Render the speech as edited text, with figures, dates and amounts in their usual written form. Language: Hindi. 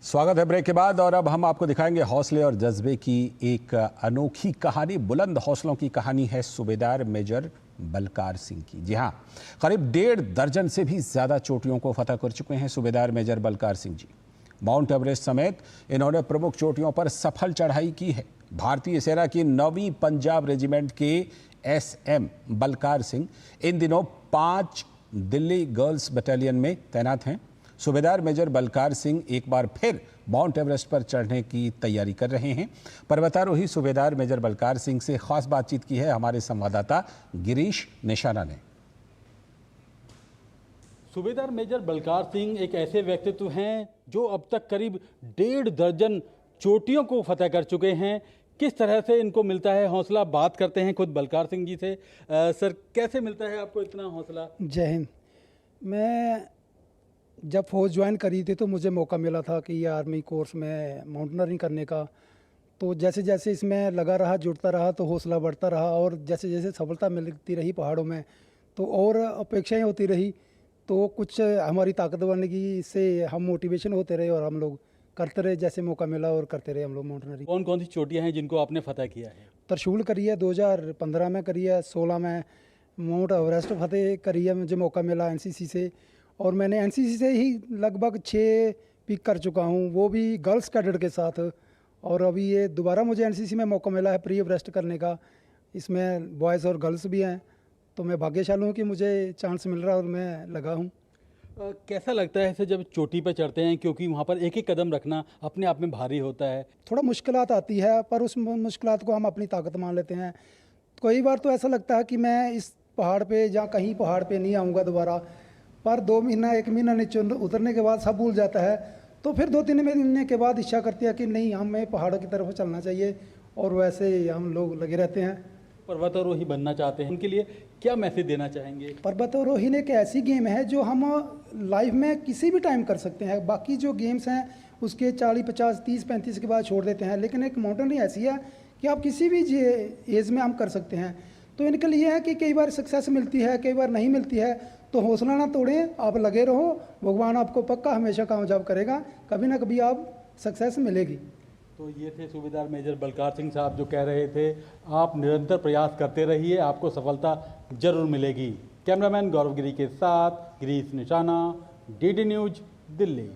स्वागत है ब्रेक के बाद। और अब हम आपको दिखाएंगे हौसले और जज्बे की एक अनोखी कहानी। बुलंद हौसलों की कहानी है सूबेदार मेजर बलकार सिंह की। जी हाँ, करीब 1.5 दर्जन से भी ज्यादा चोटियों को फतह कर चुके हैं सूबेदार major Balkar Singh ji. Mount Everest समेत इन्होंने प्रमुख चोटियों पर सफल चढ़ाई की है। भारतीय सेना की 9वीं पंजाब रेजिमेंट के SM बलकार सिंह इन दिनों 5 दिल्ली गर्ल्स बटालियन में तैनात हैं। सूबेदार मेजर बलकार सिंह एक बार फिर माउंट एवरेस्ट पर चढ़ने की तैयारी कर रहे हैं। पर्वतारोही सूबेदार मेजर बलकार सिंह से खास बातचीत की है हमारे संवाददाता गिरीश निशाना ने। सूबेदार मेजर बलकार सिंह एक ऐसे व्यक्तित्व हैं जो अब तक करीब 1.5 दर्जन चोटियों को फतह कर चुके हैं। किस तरह से इनको मिलता है हौसला, बात करते हैं खुद बलकार सिंह जी से। सर, कैसे मिलता है आपको इतना हौसला? जय हिंद। मैं जब फौज ज्वाइन करी थी तो मुझे मौका मिला था कि ये आर्मी कोर्स में माउंटेनरिंग करने का। तो जैसे जैसे इसमें लगा रहा, जुड़ता रहा, तो हौसला बढ़ता रहा और जैसे जैसे सफलता मिलती रही पहाड़ों में तो और अपेक्षाएं होती रही। तो कुछ हमारी ताकत बनने की, इससे हम मोटिवेशन होते रहे और हम लोग करते रहे, जैसे मौका मिला और करते रहे हम लोग माउंटेनरिंग। कौन कौन सी चोटियां हैं जिनको आपने फतह किया है? त्रिशूल करी है 2015 में, करी है 16 में। माउंट एवरेस्ट फतेह करी है, मुझे मौका मिला NCC से। और मैंने NCC से ही लगभग 6 पिक कर चुका हूँ, वो भी गर्ल्स कैडेट के साथ। और अभी ये दोबारा मुझे NCC में मौका मिला है प्री एवरेस्ट करने का। इसमें बॉयज़ और गर्ल्स भी हैं, तो मैं भाग्यशाली हूँ कि मुझे चांस मिल रहा है और मैं लगा हूँ। कैसा लगता है ऐसे जब चोटी पर चढ़ते हैं, क्योंकि वहाँ पर एक एक कदम रखना अपने आप में भारी होता है? थोड़ा मुश्किलात आती है, पर उस मुश्किलात को हम अपनी ताकत मान लेते हैं। कई बार तो ऐसा लगता है कि मैं इस पहाड़ पे या कहीं पहाड़ पे नहीं आऊँगा दोबारा, पर 2 महीना 1 महीना नीचे उतरने के बाद सब भूल जाता है। तो फिर 2-3 महीने के बाद इच्छा करती है कि नहीं, हमें पहाड़ों की तरफ चलना चाहिए, और वैसे हम लोग लगे रहते हैं। पर्वतारोही बनना चाहते हैं, उनके लिए क्या मैसेज देना चाहेंगे? पर्वतारोही एक ऐसी गेम है जो हम लाइफ में किसी भी टाइम कर सकते हैं। बाकी जो गेम्स हैं उसके 40, 50, 30, 35 के बाद छोड़ देते हैं, लेकिन एक माउंटेनरी ऐसी है कि आप किसी भी एज में हम कर सकते हैं। तो इनके लिए है कि कई बार सक्सेस मिलती है, कई बार नहीं मिलती है, तो हौसला ना तोड़ें, आप लगे रहो। भगवान आपको पक्का हमेशा कामयाब करेगा, कभी ना कभी आप सक्सेस मिलेगी। तो ये थे सूबेदार मेजर बलकार सिंह साहब जो कह रहे थे आप निरंतर प्रयास करते रहिए, आपको सफलता जरूर मिलेगी। कैमरामैन गौरव गिरी के साथ गिरीश निशाना, DD न्यूज, दिल्ली।